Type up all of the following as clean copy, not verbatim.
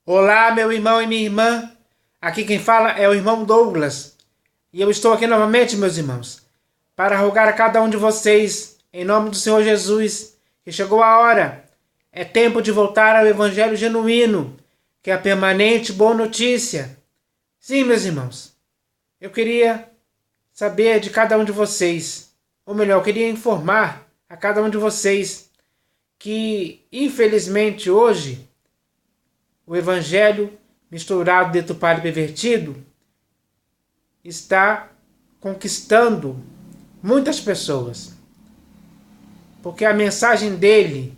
Olá, meu irmão e minha irmã. Aqui quem fala é o irmão Douglas. E eu estou aqui novamente, meus irmãos, para rogar a cada um de vocês, em nome do Senhor Jesus, que chegou a hora. É tempo de voltar ao Evangelho genuíno, que é a permanente boa notícia. Sim, meus irmãos, eu queria saber de cada um de vocês, ou melhor, eu queria informar a cada um de vocês que, infelizmente, hoje, o evangelho misturado, deturpado e pervertido está conquistando muitas pessoas. Porque a mensagem dele,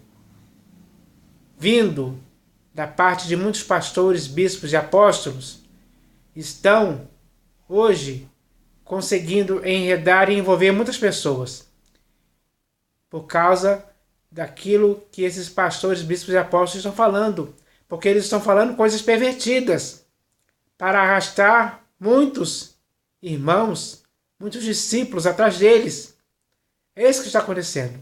vindo da parte de muitos pastores, bispos e apóstolos, estão hoje conseguindo enredar e envolver muitas pessoas. Por causa daquilo que esses pastores, bispos e apóstolos estão falando. Porque eles estão falando coisas pervertidas para arrastar muitos irmãos, muitos discípulos atrás deles. É isso que está acontecendo.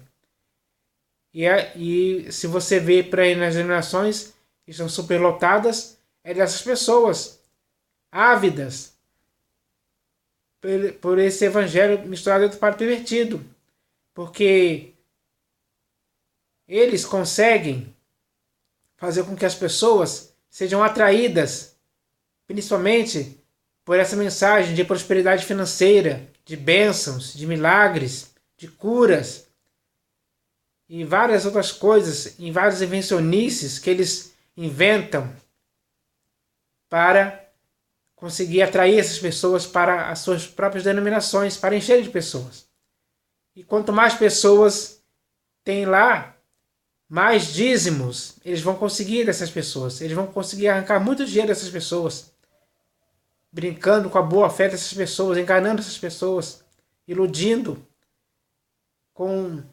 E se você vê por aí nas denominações, estão superlotadas, é dessas pessoas ávidas por esse evangelho misturado com o pervertido. Porque eles conseguem fazer com que as pessoas sejam atraídas, principalmente por essa mensagem de prosperidade financeira, de bênçãos, de milagres, de curas e várias outras coisas, em várias invencionices que eles inventam para conseguir atrair essas pessoas para as suas próprias denominações, para encher de pessoas. E quanto mais pessoas tem lá, mais dízimos eles vão conseguir dessas pessoas. Eles vão conseguir arrancar muito dinheiro dessas pessoas. Brincando com a boa fé dessas pessoas, enganando essas pessoas, iludindo com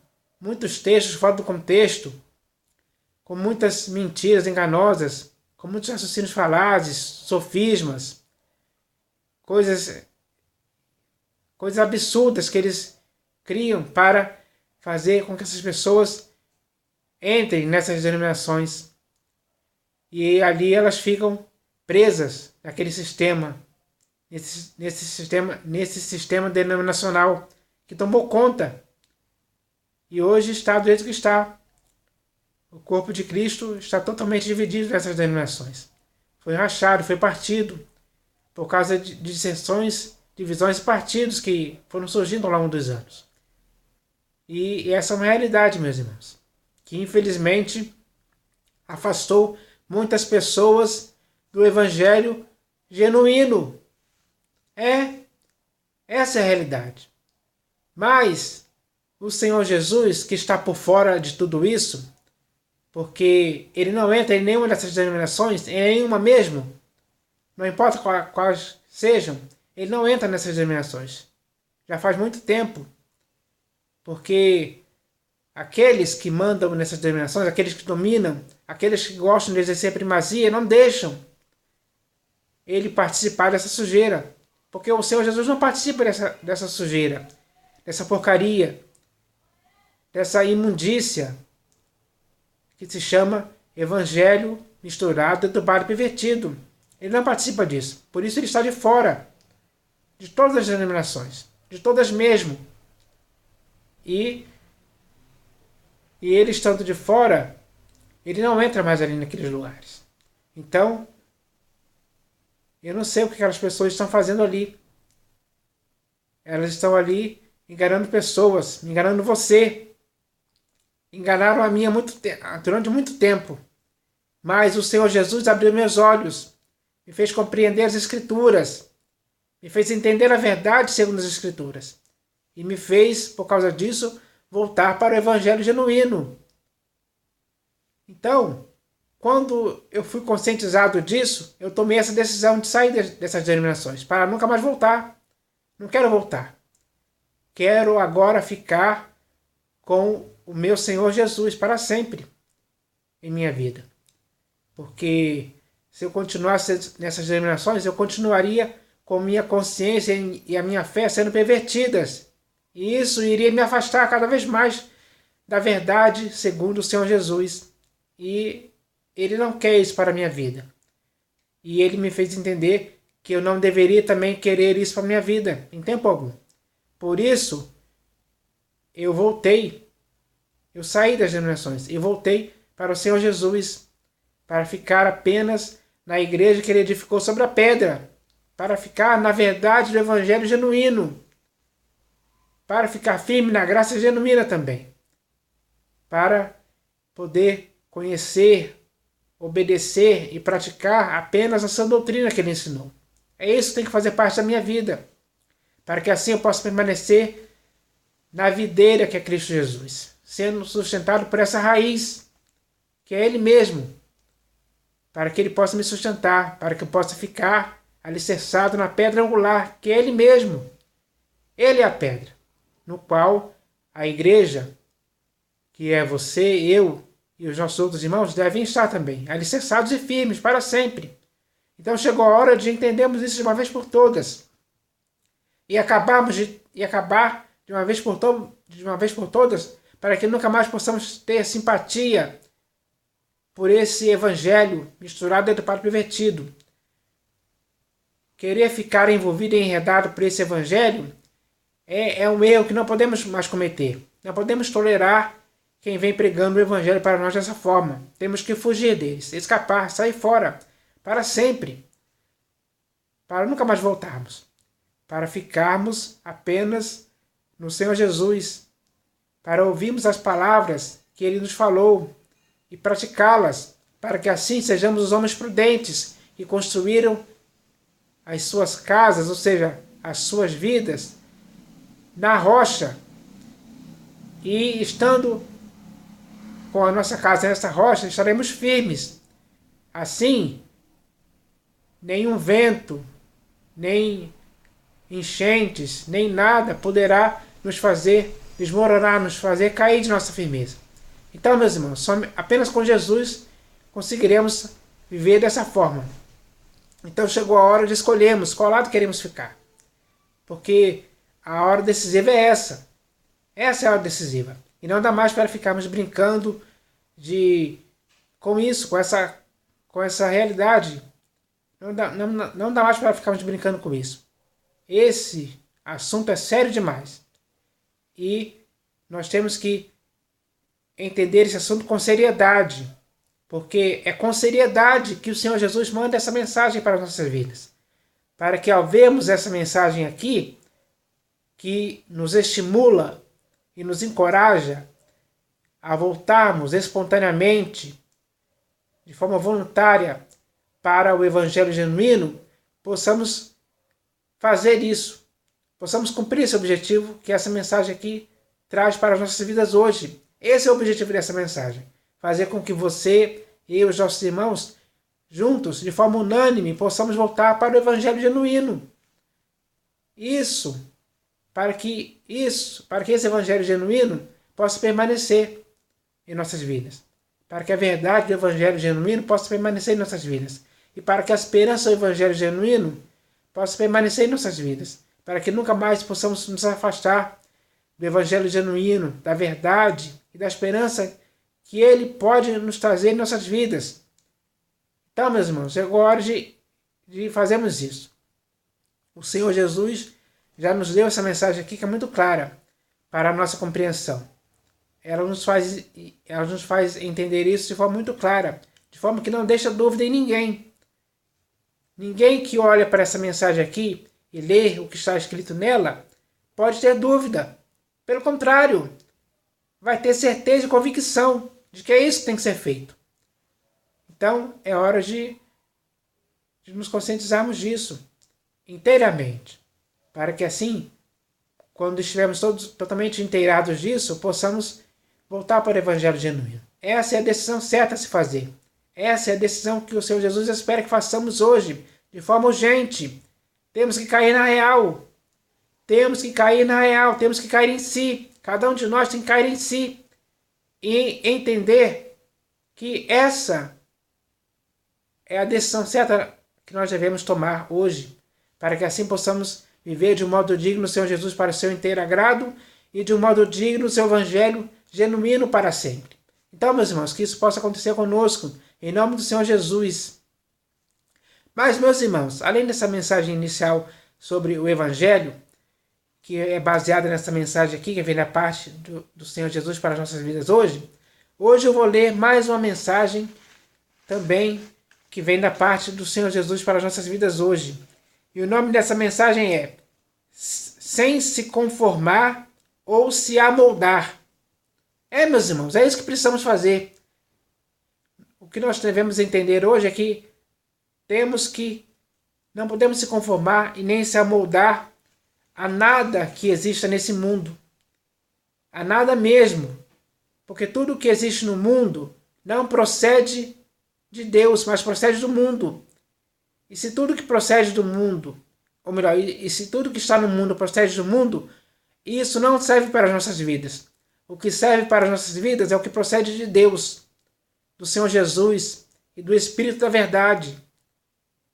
muitos textos fora do contexto, com muitas mentiras enganosas, com muitos raciocínios falazes, sofismas, coisas absurdas que eles criam para fazer com que essas pessoas entrem nessas denominações e ali elas ficam presas naquele sistema, nesse sistema denominacional que tomou conta e hoje está do jeito que está. O corpo de Cristo está totalmente dividido nessas denominações. Foi rachado, foi partido por causa de dissensões, divisões e partidos que foram surgindo ao longo dos anos. E essa é uma realidade, meus irmãos, que infelizmente afastou muitas pessoas do evangelho genuíno. Essa é a realidade. Mas o Senhor Jesus, que está por fora de tudo isso, porque ele não entra em nenhuma dessas denominações, em nenhuma mesmo, não importa quais sejam, ele não entra nessas denominações. Já faz muito tempo. Porque aqueles que mandam nessas denominações, aqueles que dominam, aqueles que gostam de exercer a primazia, não deixam ele participar dessa sujeira. Porque o Senhor Jesus não participa dessa sujeira, dessa porcaria, dessa imundícia que se chama evangelho misturado, deturpado e pervertido. Ele não participa disso. Por isso ele está de fora de todas as denominações, de todas mesmo. E ele estando de fora, ele não entra mais ali naqueles lugares. Então, eu não sei o que aquelas pessoas estão fazendo ali. Elas estão ali enganando pessoas, enganando você. Enganaram a mim durante muito tempo. Mas o Senhor Jesus abriu meus olhos, me fez compreender as Escrituras, me fez entender a verdade segundo as Escrituras. E me fez, por causa disso, voltar para o evangelho genuíno. Então, quando eu fui conscientizado disso, eu tomei essa decisão de sair dessas denominações, para nunca mais voltar. Não quero voltar. Quero agora ficar com o meu Senhor Jesus para sempre em minha vida. Porque se eu continuasse nessas denominações, eu continuaria com minha consciência e a minha fé sendo pervertidas. E isso iria me afastar cada vez mais da verdade segundo o Senhor Jesus. E Ele não quer isso para a minha vida. E ele me fez entender que eu não deveria também querer isso para minha vida, em tempo algum. Por isso, eu saí das denominações e voltei para o Senhor Jesus, para ficar apenas na igreja que ele edificou sobre a pedra, para ficar na verdade do evangelho genuíno, para ficar firme na graça genuína também, para poder conhecer, obedecer e praticar apenas a sã doutrina que ele ensinou. É isso que tem que fazer parte da minha vida, para que assim eu possa permanecer na videira que é Cristo Jesus, sendo sustentado por essa raiz, que é Ele mesmo, para que Ele possa me sustentar, para que eu possa ficar alicerçado na pedra angular, que é Ele mesmo. Ele é a pedra, no qual a igreja, que é você, eu e os nossos outros irmãos, devem estar também, alicerçados e firmes para sempre. Então chegou a hora de entendermos isso de uma vez por todas e acabar de uma vez por todas, para que nunca mais possamos ter simpatia por esse evangelho misturado e educado pervertido. Querer ficar envolvido e enredado por esse evangelho é um erro que não podemos mais cometer. Não podemos tolerar quem vem pregando o evangelho para nós dessa forma. Temos que fugir deles, escapar, sair fora, para sempre, para nunca mais voltarmos, para ficarmos apenas no Senhor Jesus, para ouvirmos as palavras que Ele nos falou e praticá-las, para que assim sejamos os homens prudentes que construíram as suas casas, ou seja, as suas vidas, na rocha, e estando com a nossa casa nessa rocha, estaremos firmes. Assim, nenhum vento, nem enchentes, nem nada poderá nos fazer desmoronar, nos fazer cair de nossa firmeza. Então, meus irmãos, apenas com Jesus conseguiremos viver dessa forma. Então chegou a hora de escolhermos qual lado queremos ficar. Porque a hora decisiva é essa. Essa é a hora decisiva. E não dá mais para ficarmos brincando com isso, com essa realidade. Não dá mais para ficarmos brincando com isso. Esse assunto é sério demais. E nós temos que entender esse assunto com seriedade. Porque é com seriedade que o Senhor Jesus manda essa mensagem para as nossas vidas. Para que ao vermos essa mensagem aqui, que nos estimula e nos encoraja a voltarmos espontaneamente, de forma voluntária, para o Evangelho genuíno, possamos fazer isso, possamos cumprir esse objetivo que essa mensagem aqui traz para as nossas vidas hoje. Esse é o objetivo dessa mensagem, fazer com que você e os nossos irmãos, juntos, de forma unânime, possamos voltar para o Evangelho genuíno. Para que esse Evangelho genuíno possa permanecer em nossas vidas. Para que a verdade do Evangelho genuíno possa permanecer em nossas vidas. E para que a esperança do Evangelho genuíno possa permanecer em nossas vidas. Para que nunca mais possamos nos afastar do Evangelho genuíno, da verdade e da esperança que Ele pode nos trazer em nossas vidas. Então, meus irmãos, chegou a hora de fazermos isso. O Senhor Jesus já nos deu essa mensagem aqui que é muito clara para a nossa compreensão. Ela nos faz entender isso de forma muito clara, de forma que não deixa dúvida em ninguém. Ninguém que olha para essa mensagem aqui e lê o que está escrito nela pode ter dúvida. Pelo contrário, vai ter certeza e convicção de que é isso que tem que ser feito. Então, é hora de nos conscientizarmos disso inteiramente, para que assim, quando estivermos todos totalmente inteirados disso, possamos voltar para o Evangelho genuíno. Essa é a decisão certa a se fazer. Essa é a decisão que o Senhor Jesus espera que façamos hoje, de forma urgente. Temos que cair na real. Temos que cair na real, temos que cair em si. Cada um de nós tem que cair em si e entender que essa é a decisão certa que nós devemos tomar hoje, para que assim possamos viver de um modo digno o Senhor Jesus para o seu inteiro agrado e de um modo digno o seu Evangelho genuíno para sempre. Então, meus irmãos, que isso possa acontecer conosco, em nome do Senhor Jesus. Mas, meus irmãos, além dessa mensagem inicial sobre o Evangelho, que é baseada nessa mensagem aqui, que vem da parte do Senhor Jesus para as nossas vidas hoje eu vou ler mais uma mensagem também que vem da parte do Senhor Jesus para as nossas vidas hoje. E o nome dessa mensagem é Sem se conformar ou se amoldar. Meus irmãos, é isso que precisamos fazer. O que nós devemos entender hoje é que não podemos se conformar e nem se amoldar a nada que exista nesse mundo. A nada mesmo. Porque tudo que existe no mundo não procede de Deus, mas procede do mundo. E se tudo que procede do mundo, ou melhor, e se tudo que está no mundo procede do mundo, isso não serve para as nossas vidas. O que serve para as nossas vidas é o que procede de Deus, do Senhor Jesus e do Espírito da verdade.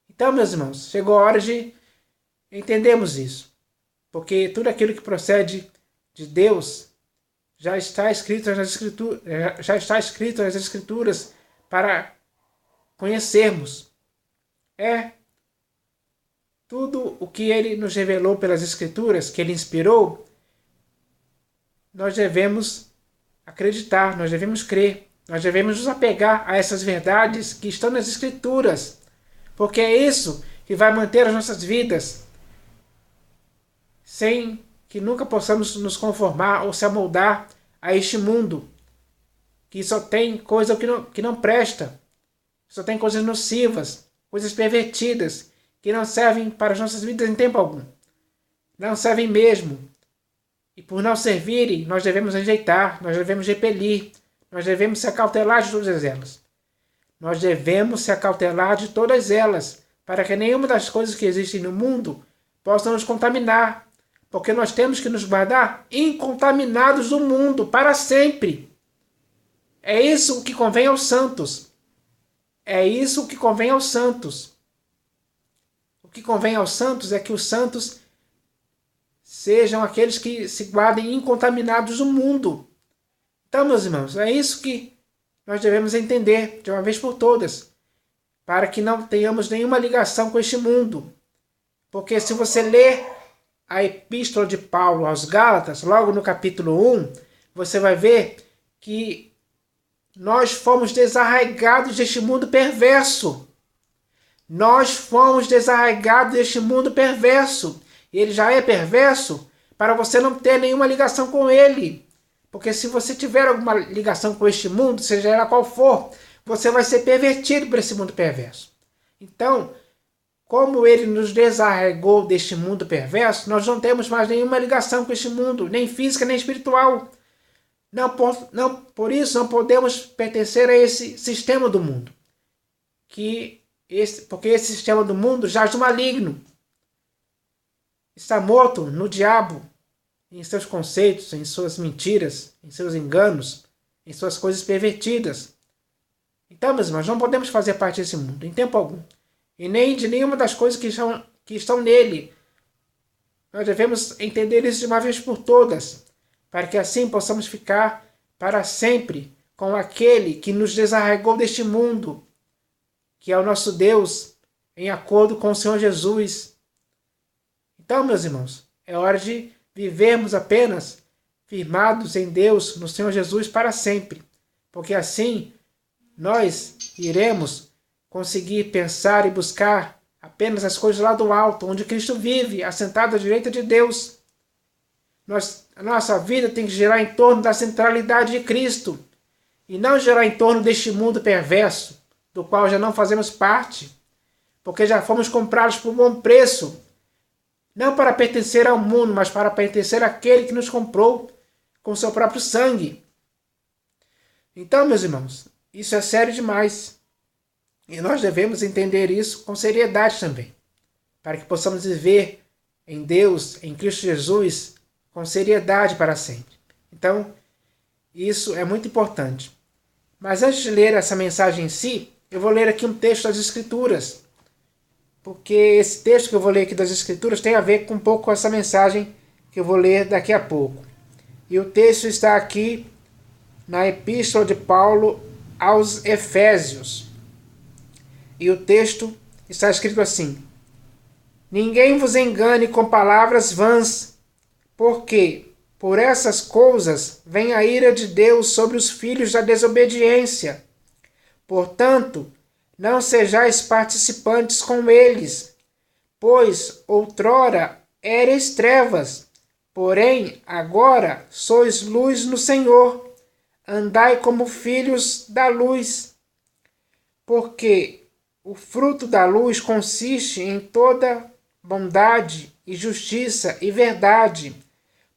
Então, meus irmãos, chegou a hora de entendermos isso. Porque tudo aquilo que procede de Deus já está escrito nas Escrituras para conhecermos. Tudo o que Ele nos revelou pelas Escrituras, que Ele inspirou, nós devemos acreditar, nós devemos crer, nós devemos nos apegar a essas verdades que estão nas Escrituras, porque é isso que vai manter as nossas vidas, sem que nunca possamos nos conformar ou se amoldar a este mundo, que só tem coisa que não presta, só tem coisas nocivas, coisas pervertidas, que não servem para as nossas vidas em tempo algum. Não servem mesmo. E por não servirem, nós devemos rejeitar, nós devemos repelir, nós devemos se acautelar de todas elas. Nós devemos se acautelar de todas elas, para que nenhuma das coisas que existem no mundo possam nos contaminar, porque nós temos que nos guardar incontaminados do mundo para sempre. É isso o que convém aos santos. É isso o que convém aos santos. O que convém aos santos é que os santos sejam aqueles que se guardem incontaminados do mundo. Então, meus irmãos, é isso que nós devemos entender de uma vez por todas, para que não tenhamos nenhuma ligação com este mundo. Porque se você ler a epístola de Paulo aos Gálatas, logo no capítulo 1, você vai ver que nós fomos desarraigados deste mundo perverso. Nós fomos desarraigados deste mundo perverso. E ele já é perverso para você não ter nenhuma ligação com ele. Porque se você tiver alguma ligação com este mundo, seja ela qual for, você vai ser pervertido por esse mundo perverso. Então, como ele nos desarraigou deste mundo perverso, nós não temos mais nenhuma ligação com este mundo, nem física, nem espiritual. Por isso não podemos pertencer a esse sistema do mundo. Porque esse sistema do mundo jaz no maligno. Está morto no diabo, em seus conceitos, em suas mentiras, em seus enganos, em suas coisas pervertidas. Então, meus irmãos, não podemos fazer parte desse mundo, em tempo algum. E nem de nenhuma das coisas que estão nele. Nós devemos entender isso de uma vez por todas, para que assim possamos ficar para sempre com aquele que nos desarraigou deste mundo, que é o nosso Deus, em acordo com o Senhor Jesus. Então, meus irmãos, é hora de vivermos apenas firmados em Deus, no Senhor Jesus, para sempre, porque assim nós iremos conseguir pensar e buscar apenas as coisas lá do alto, onde Cristo vive, assentado à direita de Deus. A nossa vida tem que girar em torno da centralidade de Cristo, e não girar em torno deste mundo perverso, do qual já não fazemos parte, porque já fomos comprados por bom preço, não para pertencer ao mundo, mas para pertencer àquele que nos comprou com seu próprio sangue. Então, meus irmãos, isso é sério demais. E nós devemos entender isso com seriedade também, para que possamos viver em Deus, em Cristo Jesus, com seriedade para sempre. Então, isso é muito importante. Mas antes de ler essa mensagem em si, eu vou ler aqui um texto das Escrituras, porque esse texto que eu vou ler aqui das Escrituras tem a ver com um pouco com essa mensagem que eu vou ler daqui a pouco. E o texto está aqui na Epístola de Paulo aos Efésios. E o texto está escrito assim: ninguém vos engane com palavras vãs, porque por essas coisas vem a ira de Deus sobre os filhos da desobediência. Portanto, não sejais participantes com eles, pois outrora erais trevas, porém agora sois luz no Senhor. Andai como filhos da luz, porque o fruto da luz consiste em toda bondade e justiça e verdade,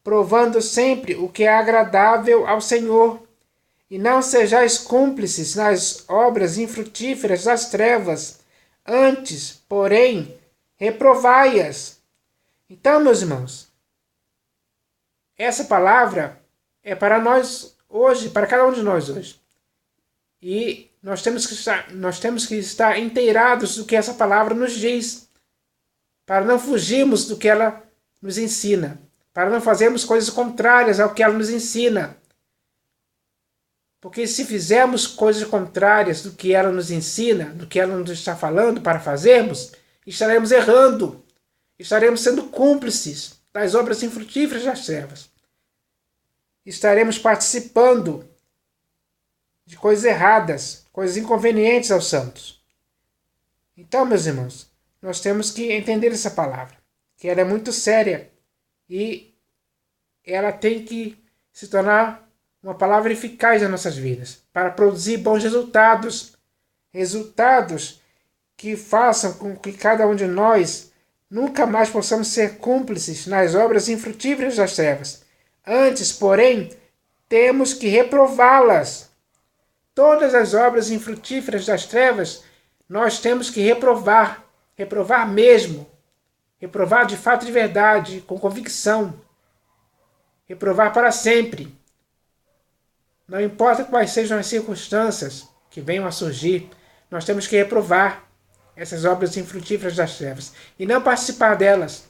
provando sempre o que é agradável ao Senhor. E não sejais cúmplices nas obras infrutíferas das trevas, antes, porém, reprovai-as. Então, meus irmãos, essa palavra é para nós hoje, para cada um de nós hoje. E nós temos que estar inteirados do que essa palavra nos diz, para não fugirmos do que ela nos ensina, para não fazermos coisas contrárias ao que ela nos ensina. Porque se fizermos coisas contrárias do que ela nos ensina, do que ela nos está falando para fazermos, estaremos errando, estaremos sendo cúmplices das obras infrutíferas das trevas. Estaremos participando de coisas erradas, coisas inconvenientes aos santos. Então, meus irmãos, nós temos que entender essa palavra, que ela é muito séria e ela tem que se tornar uma palavra eficaz nas nossas vidas, para produzir bons resultados, resultados que façam com que cada um de nós nunca mais possamos ser cúmplices nas obras infrutíferas das trevas. Antes, porém, temos que reprová-las. Todas as obras infrutíferas das trevas, nós temos que reprovar mesmo, reprovar de fato e de verdade, com convicção, reprovar para sempre. Não importa quais sejam as circunstâncias que venham a surgir, nós temos que reprovar essas obras infrutíferas das trevas e não participar delas,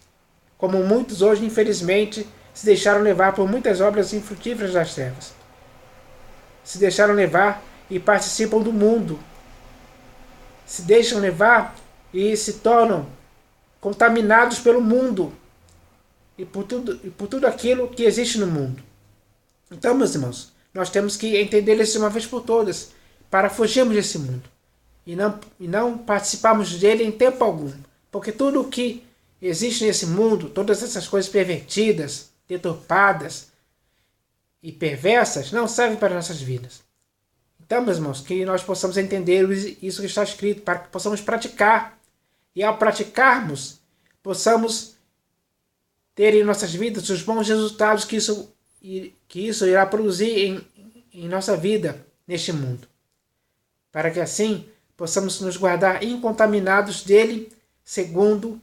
como muitos hoje, infelizmente, se deixaram levar por muitas obras infrutíferas das trevas. Se deixaram levar e participam do mundo. Se deixam levar e se tornam contaminados pelo mundo e por tudo aquilo que existe no mundo. Então, meus irmãos, nós temos que entender isso de uma vez por todas, para fugirmos desse mundo e não participarmos dele em tempo algum. Porque tudo o que existe nesse mundo, todas essas coisas pervertidas, deturpadas e perversas, não servem para nossas vidas. Então, meus irmãos, que nós possamos entender isso que está escrito, para que possamos praticar. E ao praticarmos, possamos ter em nossas vidas os bons resultados que isso irá produzir em nossa vida neste mundo. Para que assim possamos nos guardar incontaminados dele, segundo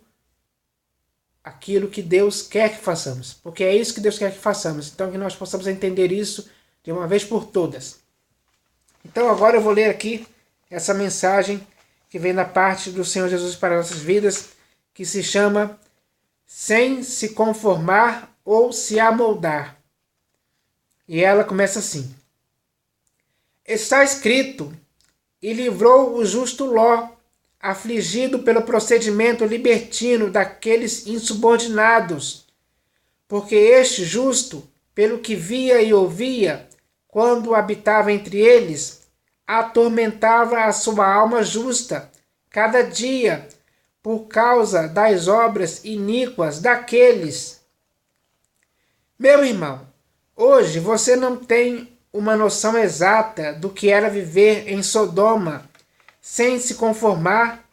aquilo que Deus quer que façamos. Porque é isso que Deus quer que façamos. Então que nós possamos entender isso de uma vez por todas. Então agora eu vou ler aqui essa mensagem que vem da parte do Senhor Jesus para nossas vidas, que se chama Sem se conformar ou se amoldar. E ela começa assim: está escrito, e livrou o justo Ló, afligido pelo procedimento libertino daqueles insubordinados, porque este justo, pelo que via e ouvia, quando habitava entre eles, atormentava a sua alma justa, cada dia, por causa das obras iníquas daqueles. Meu irmão, hoje você não tem uma noção exata do que era viver em Sodoma, sem se conformar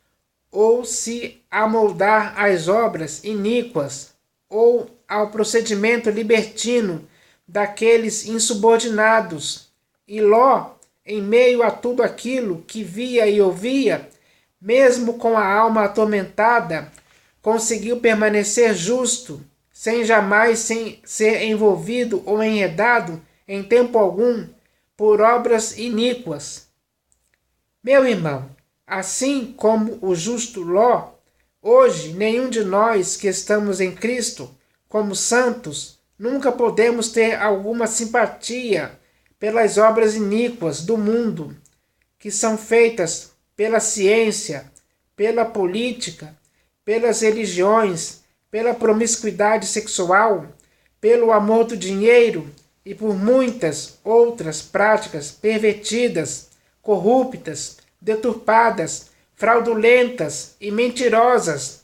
ou se amoldar às obras iníquas ou ao procedimento libertino daqueles insubordinados. E Ló, em meio a tudo aquilo que via e ouvia, mesmo com a alma atormentada, conseguiu permanecer justo, sem jamais ser envolvido ou enredado em tempo algum por obras iníquas. Meu irmão, assim como o justo Ló, hoje nenhum de nós que estamos em Cristo, como santos, nunca podemos ter alguma simpatia pelas obras iníquas do mundo, que são feitas pela ciência, pela política, pelas religiões, pela promiscuidade sexual, pelo amor do dinheiro e por muitas outras práticas pervertidas, corruptas, deturpadas, fraudulentas e mentirosas,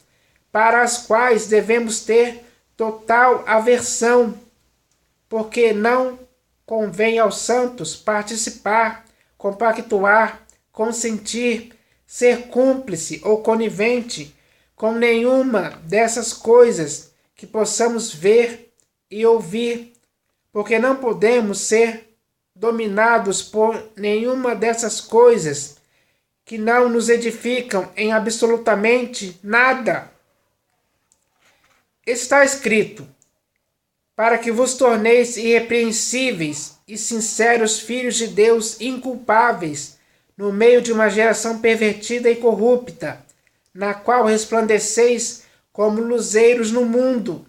para as quais devemos ter total aversão, porque não convém aos santos participar, compactuar, consentir, ser cúmplice ou conivente com nenhuma dessas coisas que possamos ver e ouvir, porque não podemos ser dominados por nenhuma dessas coisas que não nos edificam em absolutamente nada. Está escrito: para que vos torneis irrepreensíveis e sinceros filhos de Deus, inculpáveis, no meio de uma geração pervertida e corrupta, na qual resplandeceis como luzeiros no mundo.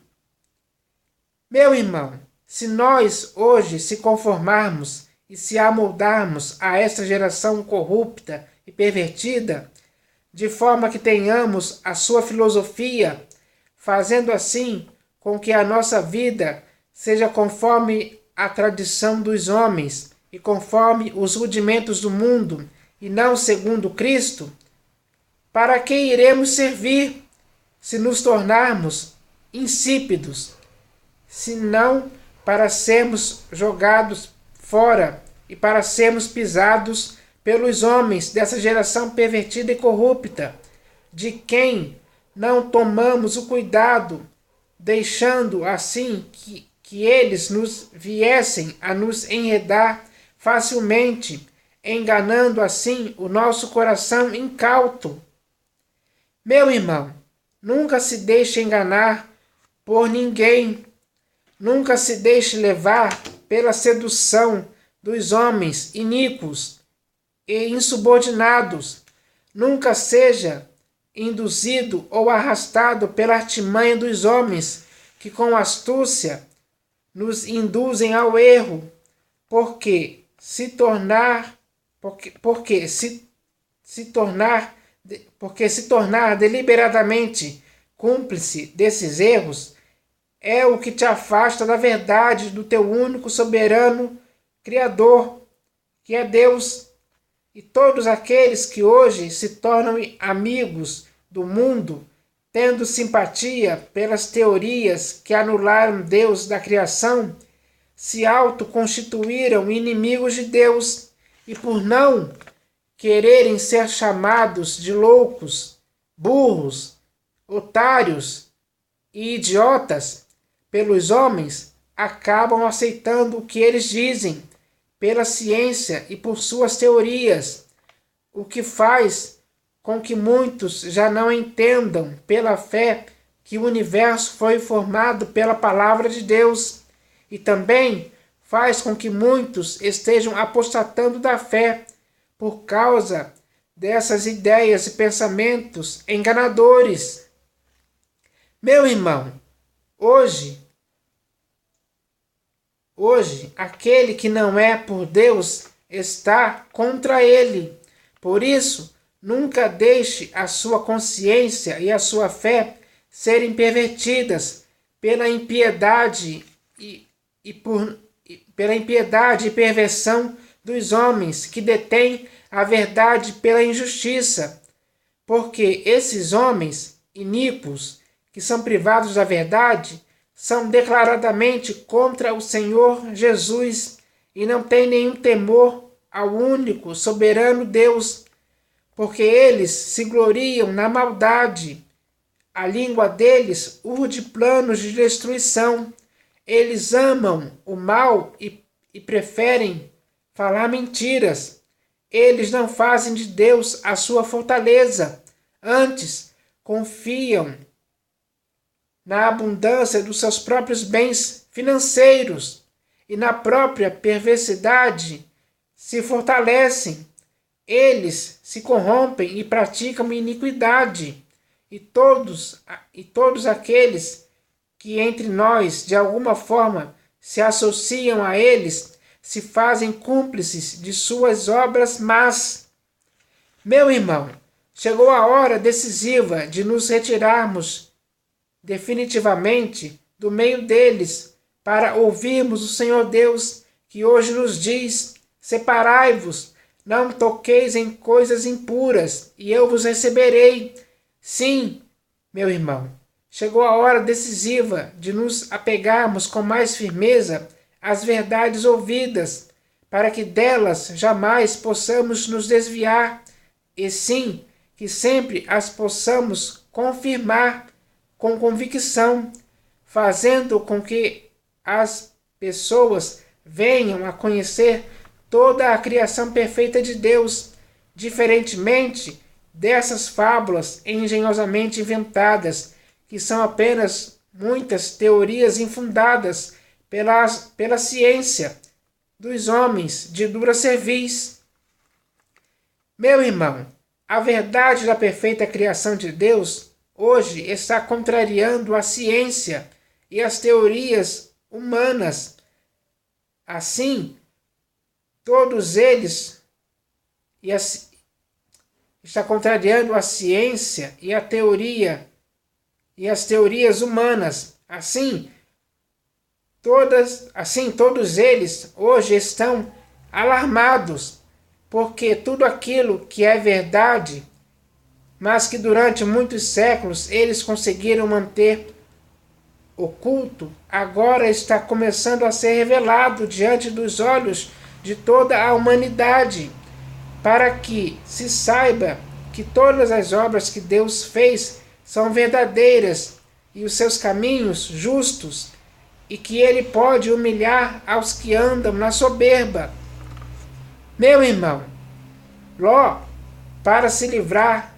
Meu irmão, se nós hoje se conformarmos e se amoldarmos a esta geração corrupta e pervertida, de forma que tenhamos a sua filosofia, fazendo assim com que a nossa vida seja conforme a tradição dos homens e conforme os rudimentos do mundo, e não segundo Cristo, para que iremos servir se nos tornarmos insípidos, se não para sermos jogados fora e para sermos pisados pelos homens dessa geração pervertida e corrupta, de quem não tomamos o cuidado, deixando assim que eles nos viessem a nos enredar facilmente, enganando assim o nosso coração incauto. Meu irmão, nunca se deixe enganar por ninguém, nunca se deixe levar pela sedução dos homens iníquos e insubordinados, nunca seja induzido ou arrastado pela artimanha dos homens que com astúcia nos induzem ao erro, porque se tornar deliberadamente cúmplice desses erros é o que te afasta da verdade do teu único soberano Criador, que é Deus. E todos aqueles que hoje se tornam amigos do mundo, tendo simpatia pelas teorias que anularam Deus da criação, se autoconstituíram inimigos de Deus, e por não quererem ser chamados de loucos, burros, otários e idiotas pelos homens, acabam aceitando o que eles dizem pela ciência e por suas teorias, o que faz com que muitos já não entendam pela fé que o universo foi formado pela palavra de Deus, e também faz com que muitos estejam apostatando da fé por causa dessas ideias e pensamentos enganadores. Meu irmão, hoje, aquele que não é por Deus está contra ele. Por isso, nunca deixe a sua consciência e a sua fé serem pervertidas pela impiedade pela impiedade e perversão dos homens que detêm a verdade pela injustiça, porque esses homens iníquos que são privados da verdade são declaradamente contra o Senhor Jesus e não têm nenhum temor ao único soberano Deus, porque eles se gloriam na maldade. A língua deles urde planos de destruição. Eles amam o mal e preferem falar mentiras. Eles não fazem de Deus a sua fortaleza. Antes, confiam na abundância dos seus próprios bens financeiros e na própria perversidade se fortalecem. Eles se corrompem e praticam iniquidade. E todos aqueles que entre nós, de alguma forma, se associam a eles, se fazem cúmplices de suas obras más. Meu irmão, Chegou a hora decisiva de nos retirarmos definitivamente do meio deles, para ouvirmos o Senhor Deus, que hoje nos diz: separai-vos, não toqueis em coisas impuras, e eu vos receberei. Sim, meu irmão, chegou a hora decisiva de nos apegarmos com mais firmeza às verdades ouvidas, para que delas jamais possamos nos desviar, e sim, que sempre as possamos confirmar com convicção, fazendo com que as pessoas venham a conhecer toda a criação perfeita de Deus, diferentemente dessas fábulas engenhosamente inventadas, que são apenas muitas teorias infundadas pela ciência dos homens de dura cerviz. Meu irmão, a verdade da perfeita criação de Deus hoje está contrariando a ciência e as teorias humanas. Assim, todos eles está contrariando a ciência e a teoria e as teorias humanas. Todos eles hoje estão alarmados, porque tudo aquilo que é verdade, mas que durante muitos séculos eles conseguiram manter oculto, agora está começando a ser revelado diante dos olhos de toda a humanidade, para que se saiba que todas as obras que Deus fez são verdadeiras e os seus caminhos justos, e que ele pode humilhar aos que andam na soberba. Meu irmão, Ló, para se livrar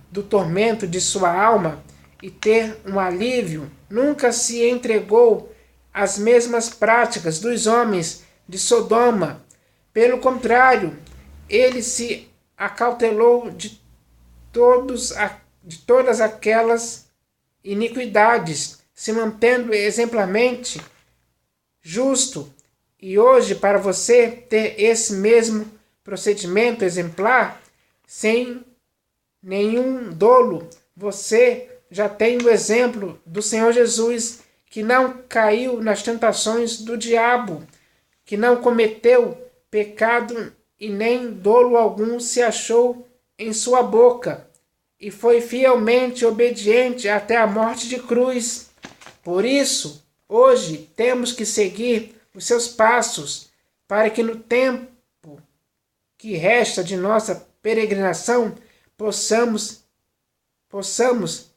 do tormento de sua alma e ter um alívio, nunca se entregou às mesmas práticas dos homens de Sodoma. Pelo contrário, ele se acautelou de todas aquelas iniquidades, se mantendo exemplarmente justo. E hoje, para você ter esse mesmo procedimento exemplar, sem nenhum dolo, você já tem o exemplo do Senhor Jesus, que não caiu nas tentações do diabo, que não cometeu pecado e nem dolo algum se achou em sua boca, e foi fielmente obediente até a morte de cruz. Por isso, hoje temos que seguir os seus passos, para que no tempo que resta de nossa peregrinação possamos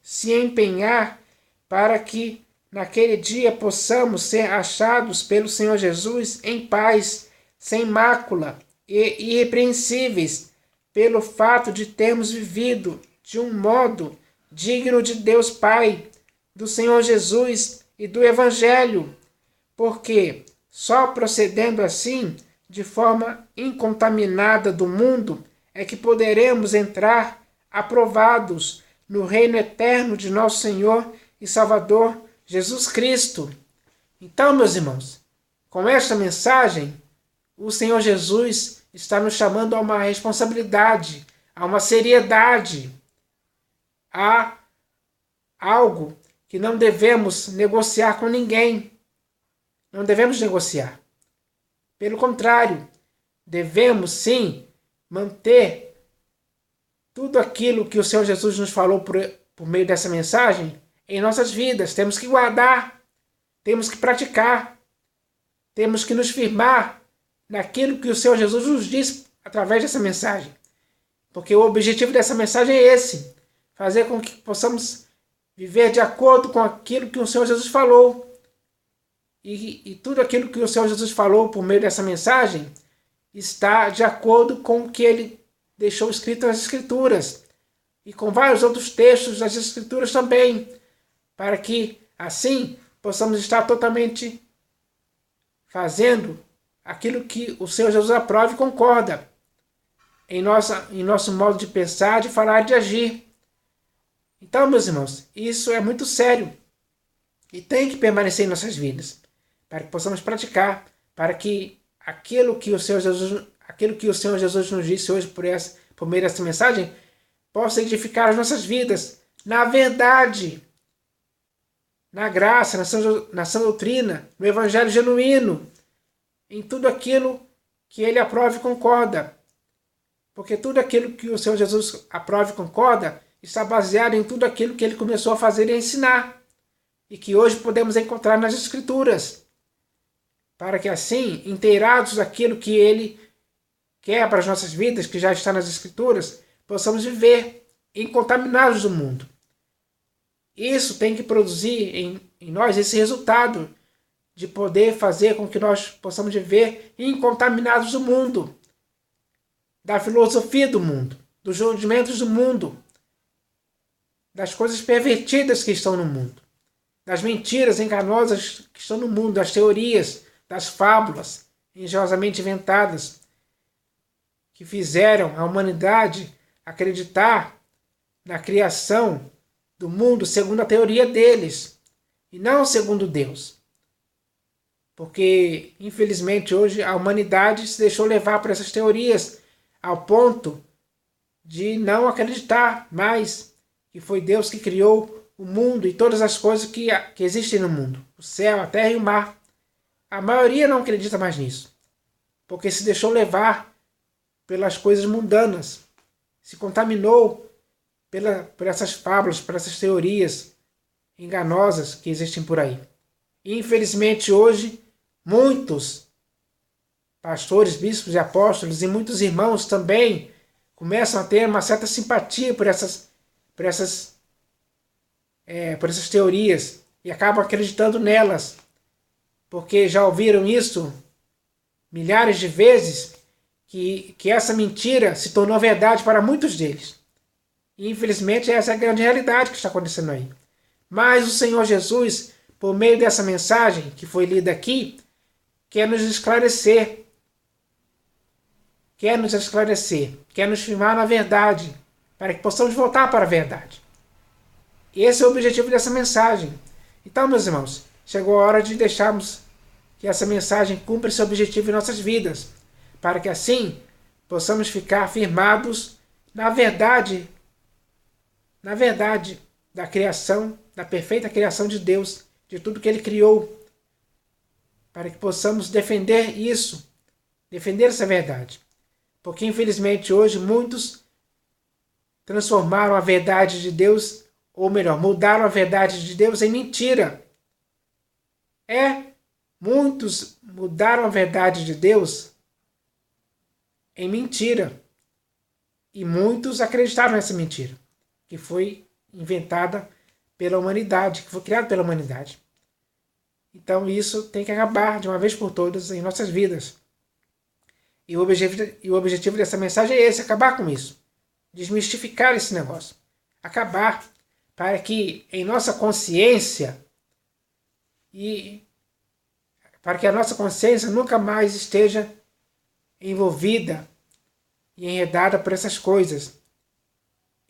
se empenhar para que naquele dia possamos ser achados pelo Senhor Jesus em paz, sem mácula e irrepreensíveis, pelo fato de termos vivido de um modo digno de Deus Pai, do Senhor Jesus e do Evangelho, porque só procedendo assim, de forma incontaminada do mundo, é que poderemos entrar aprovados no reino eterno de nosso Senhor e Salvador Jesus Cristo. Então, meus irmãos, com esta mensagem, o Senhor Jesus está nos chamando a uma responsabilidade, a uma seriedade, a algo que não devemos negociar com ninguém. Não devemos negociar. Pelo contrário, devemos sim manter tudo aquilo que o Senhor Jesus nos falou por meio dessa mensagem em nossas vidas. Temos que guardar, temos que praticar, temos que nos firmar naquilo que o Senhor Jesus nos diz através dessa mensagem. Porque o objetivo dessa mensagem é esse: fazer com que possamos viver de acordo com aquilo que o Senhor Jesus falou. E tudo aquilo que o Senhor Jesus falou por meio dessa mensagem está de acordo com o que ele deixou escrito nas Escrituras e com vários outros textos das Escrituras também, para que assim possamos estar totalmente fazendo aquilo que o Senhor Jesus aprova e concorda em nosso modo de pensar, de falar e de agir. Então, meus irmãos, isso é muito sério e tem que permanecer em nossas vidas, para que possamos praticar, para que aquilo que o Senhor Jesus nos disse hoje por meio dessa mensagem possa edificar as nossas vidas na verdade, na graça, na sã doutrina, no evangelho genuíno, em tudo aquilo que ele aprova e concorda. Porque tudo aquilo que o Senhor Jesus aprova e concorda está baseado em tudo aquilo que ele começou a fazer e a ensinar, e que hoje podemos encontrar nas Escrituras, para que assim, inteirados daquilo que ele quer para as nossas vidas, que já está nas Escrituras, possamos viver incontaminados do mundo. Isso tem que produzir em nós esse resultado de poder fazer com que nós possamos viver incontaminados do mundo, da filosofia do mundo, dos rudimentos do mundo, das coisas pervertidas que estão no mundo, das mentiras enganosas que estão no mundo, das teorias, das fábulas engenhosamente inventadas, que fizeram a humanidade acreditar na criação do mundo segundo a teoria deles, e não segundo Deus. Porque, infelizmente, hoje a humanidade se deixou levar por essas teorias, ao ponto de não acreditar mais que foi Deus que criou o mundo e todas as coisas que existem no mundo, o céu, a terra e o mar. A maioria não acredita mais nisso, porque se deixou levar pelas coisas mundanas, se contaminou por essas fábulas, por essas teorias enganosas que existem por aí. E, infelizmente, hoje, muitos pastores, bispos e apóstolos e muitos irmãos também começam a ter uma certa simpatia por essas teorias e acabam acreditando nelas, porque já ouviram isso milhares de vezes, que essa mentira se tornou verdade para muitos deles. E, infelizmente, essa é a grande realidade que está acontecendo aí. Mas o Senhor Jesus, por meio dessa mensagem que foi lida aqui, quer nos esclarecer, quer nos firmar na verdade, para que possamos voltar para a verdade. Esse é o objetivo dessa mensagem. Então, meus irmãos, chegou a hora de deixarmos que essa mensagem cumpra esse objetivo em nossas vidas, para que assim possamos ficar firmados na verdade da criação, da perfeita criação de Deus, de tudo que Ele criou, para que possamos defender isso, defender essa verdade. Porque, infelizmente, hoje muitos transformaram a verdade de Deus, ou melhor, mudaram a verdade de Deus em mentira. Muitos mudaram a verdade de Deus em mentira. E muitos acreditaram nessa mentira, que foi inventada pela humanidade, que foi criada pela humanidade. Então isso tem que acabar de uma vez por todas em nossas vidas. E o objetivo dessa mensagem é esse, acabar com isso. Desmistificar esse negócio. Acabar para que em nossa consciência para que a nossa consciência nunca mais esteja envolvida e enredada por essas coisas.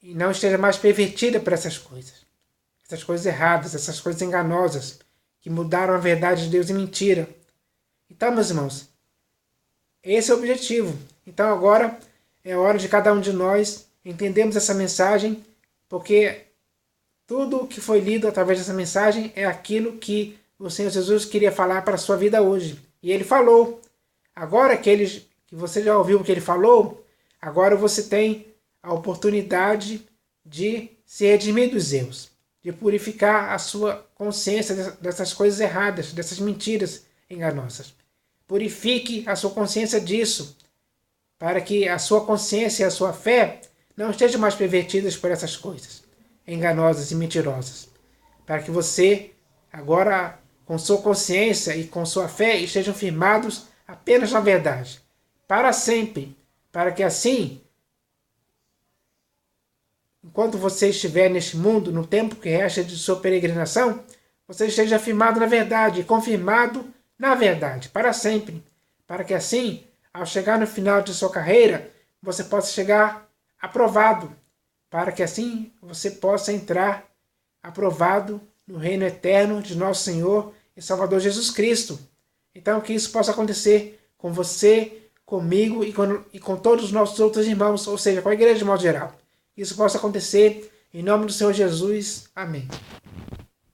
E não esteja mais pervertida por essas coisas erradas, essas coisas enganosas, que mudaram a verdade de Deus em mentira. Então, meus irmãos, esse é o objetivo. Então agora é hora de cada um de nós entendermos essa mensagem, porque tudo o que foi lido através dessa mensagem é aquilo que o Senhor Jesus queria falar para a sua vida hoje. E Ele falou. Agora que você já ouviu o que Ele falou, agora você tem a oportunidade de se redimir dos erros, de purificar a sua consciência dessas coisas erradas, dessas mentiras enganosas. Purifique a sua consciência disso, para que a sua consciência e a sua fé não estejam mais pervertidas por essas coisas enganosas e mentirosas. Para que você, agora, com sua consciência e com sua fé, estejam firmados apenas na verdade, para sempre, para que assim, enquanto você estiver neste mundo, no tempo que resta de sua peregrinação, você esteja firmado na verdade, confirmado na verdade, para sempre. Para que assim, ao chegar no final de sua carreira, você possa chegar aprovado. Para que assim você possa entrar aprovado no reino eterno de nosso Senhor e Salvador Jesus Cristo. Então que isso possa acontecer com você, comigo e com todos os nossos outros irmãos, ou seja, com a igreja de modo geral. que isso possa acontecer. Em nome do Senhor Jesus. Amém.